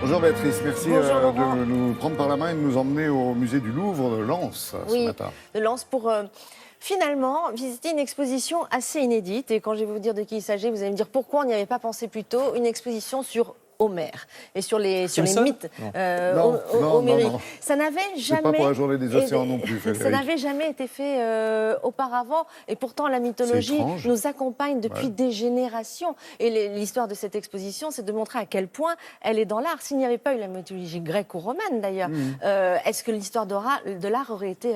Bonjour Béatrice, merci Bonjour, Laurent. de nous prendre par la main et de nous emmener au musée du Louvre de Lens ce matin. De Lens pour finalement visiter une exposition assez inédite. Et quand je vais vous dire de qui il s'agit, vous allez me dire pourquoi on n'y avait pas pensé plus tôt. Une exposition sur Homère et sur les mythes homériques. Non. Ça n'avait jamais. C'est pas pour la journée des océans non plus, Frédéric. Ça n'avait jamais été fait auparavant. Et pourtant, la mythologie nous accompagne depuis des générations. Et l'histoire de cette exposition, c'est de montrer à quel point elle est dans l'art. S'il n'y avait pas eu la mythologie grecque ou romaine, d'ailleurs, est-ce que l'histoire de l'art aurait été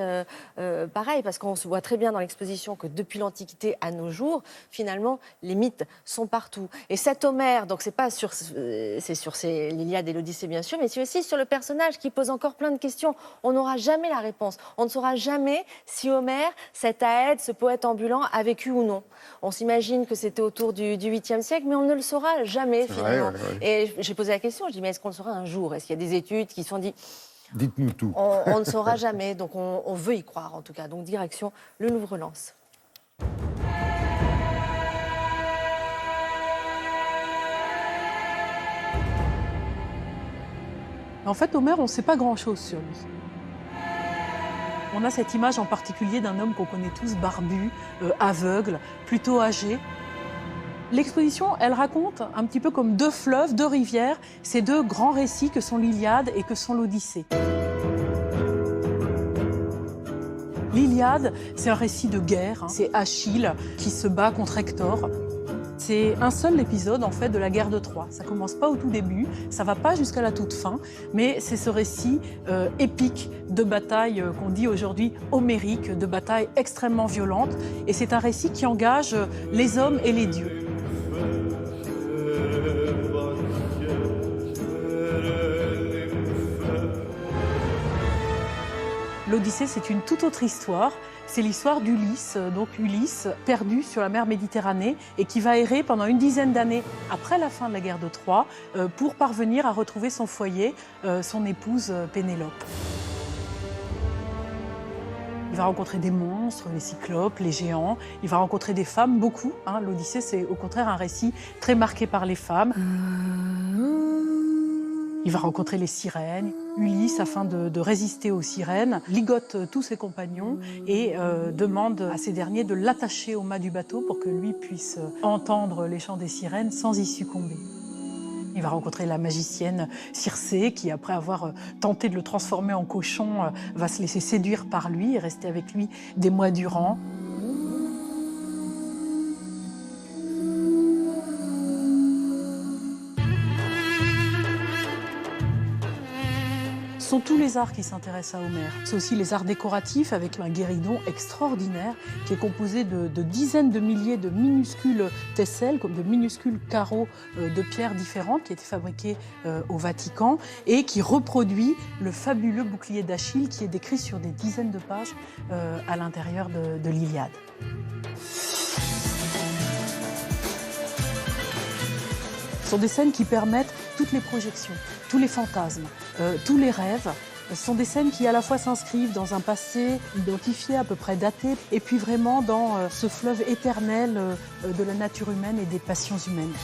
pareille? Parce qu'on se voit très bien dans l'exposition que depuis l'Antiquité à nos jours, finalement, les mythes sont partout. Et cet Homère, donc c'est pas sur l'Iliade et l'Odyssée, bien sûr, mais c'est aussi sur le personnage qui pose encore plein de questions. On n'aura jamais la réponse. On ne saura jamais si Homère, cet Aède, ce poète ambulant, a vécu ou non. On s'imagine que c'était autour du 8e siècle, mais on ne le saura jamais, finalement. Et j'ai posé la question, je dis, mais est-ce qu'on le saura un jour? Est-ce qu'il y a des études qui se sont dit... Dites-nous tout. On ne saura jamais, donc on veut y croire, en tout cas. Donc, direction le Louvre-Lens. En fait, Homère, on ne sait pas grand-chose sur lui. On a cette image en particulier d'un homme qu'on connaît tous, barbu, aveugle, plutôt âgé. L'exposition, elle raconte un petit peu comme deux fleuves, deux rivières, ces deux grands récits que sont l'Iliade et que sont l'Odyssée. L'Iliade, c'est un récit de guerre, c'est Achille qui se bat contre Hector. C'est un seul épisode en fait de la guerre de Troie. Ça commence pas au tout début, ça va pas jusqu'à la toute fin, mais c'est ce récit épique de bataille qu'on dit aujourd'hui homérique, de bataille extrêmement violente. Et c'est un récit qui engage les hommes et les dieux. L'Odyssée, c'est une toute autre histoire. C'est l'histoire d'Ulysse, donc Ulysse perdu sur la mer Méditerranée et qui va errer pendant une dizaine d'années après la fin de la guerre de Troie pour parvenir à retrouver son foyer, son épouse Pénélope. Il va rencontrer des monstres, les cyclopes, les géants. Il va rencontrer des femmes, beaucoup. L'Odyssée, c'est au contraire un récit très marqué par les femmes. Il va rencontrer les sirènes. Ulysse, afin de résister aux sirènes, ligote tous ses compagnons et demande à ces derniers de l'attacher au mât du bateau pour que lui puisse entendre les chants des sirènes sans y succomber. Il va rencontrer la magicienne Circé qui, après avoir tenté de le transformer en cochon, va se laisser séduire par lui et rester avec lui des mois durant. Ce sont tous les arts qui s'intéressent à Homère. C'est aussi les arts décoratifs avec un guéridon extraordinaire qui est composé de dizaines de milliers de minuscules tesselles, comme de minuscules carreaux de pierres différentes qui étaient fabriqués au Vatican et qui reproduit le fabuleux bouclier d'Achille qui est décrit sur des dizaines de pages à l'intérieur de l'Iliade. Ce sont des scènes qui permettent toutes les projections, tous les fantasmes, tous les rêves. Ce sont des scènes qui à la fois s'inscrivent dans un passé identifié, à peu près daté, et puis vraiment dans ce fleuve éternel de la nature humaine et des passions humaines.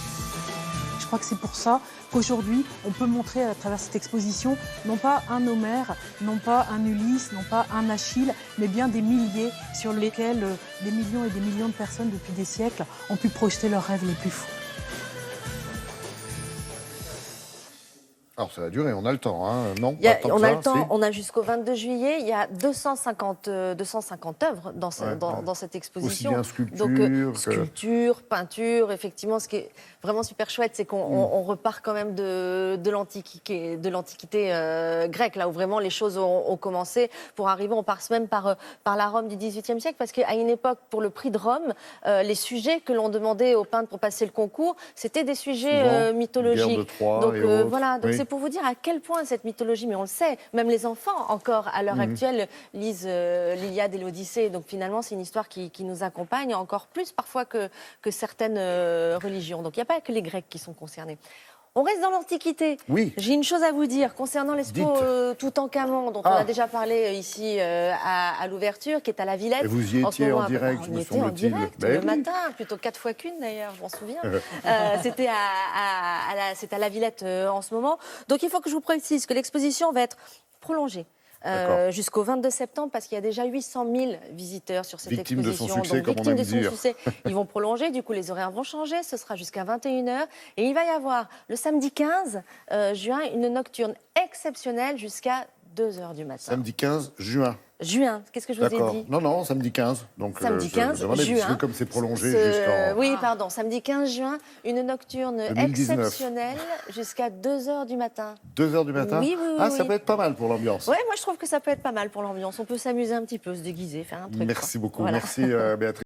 Je crois que c'est pour ça qu'aujourd'hui, on peut montrer à travers cette exposition, non pas un Homère, non pas un Ulysse, non pas un Achille, mais bien des milliers sur lesquels des millions et des millions de personnes depuis des siècles ont pu projeter leurs rêves les plus fous. Alors ça va durer, on a le temps, non? On a le temps, on a jusqu'au 22 juillet, il y a 250 œuvres dans cette exposition. Aussi bien sculpture, donc, sculpture, peinture, effectivement, ce qui est vraiment super chouette, c'est qu'on repart quand même de l'Antiquité grecque, là où vraiment les choses ont commencé. Pour arriver, on passe même par la Rome du XVIIIe siècle, parce qu'à une époque, pour le prix de Rome, les sujets que l'on demandait aux peintres pour passer le concours, c'était des sujets mythologiques. Guerre de Troie donc et voilà, donc c'est pour vous dire à quel point cette mythologie, mais on le sait, même les enfants encore à l'heure actuelle lisent l'Iliade et l'Odyssée. Donc finalement, c'est une histoire qui nous accompagne encore plus parfois que certaines religions. Donc il n'y a pas que les Grecs qui sont concernés. On reste dans l'Antiquité. Oui. J'ai une chose à vous dire concernant l'expo Toutankhamon, dont on a déjà parlé ici à l'ouverture, qui est à la Villette. Et vous y étiez en direct, on y était en direct le matin, plutôt 4 fois qu'une d'ailleurs, je m'en souviens. C'était à la Villette en ce moment. Donc il faut que je vous précise que l'exposition va être prolongée. Jusqu'au 22 septembre, parce qu'il y a déjà 800 000 visiteurs sur cette exposition. De son succès, donc, victimes de son succès, ils vont prolonger, du coup les horaires vont changer, ce sera jusqu'à 21h. Et il va y avoir le samedi 15 juin une nocturne exceptionnelle jusqu'à 2h du matin. Samedi 15 juin. Juin, qu'est-ce que je vous ai dit? Non, samedi 15. Donc, samedi 15 juin. Parce que comme c'est prolongé jusqu'en... Oui, pardon, samedi 15 juin, une nocturne 2019. exceptionnelle jusqu'à 2h du matin. 2h du matin? Oui, ça peut être pas mal pour l'ambiance. Oui, moi je trouve que ça peut être pas mal pour l'ambiance. On peut s'amuser un petit peu, se déguiser, faire un truc. Merci beaucoup. Voilà. Merci Béatrice.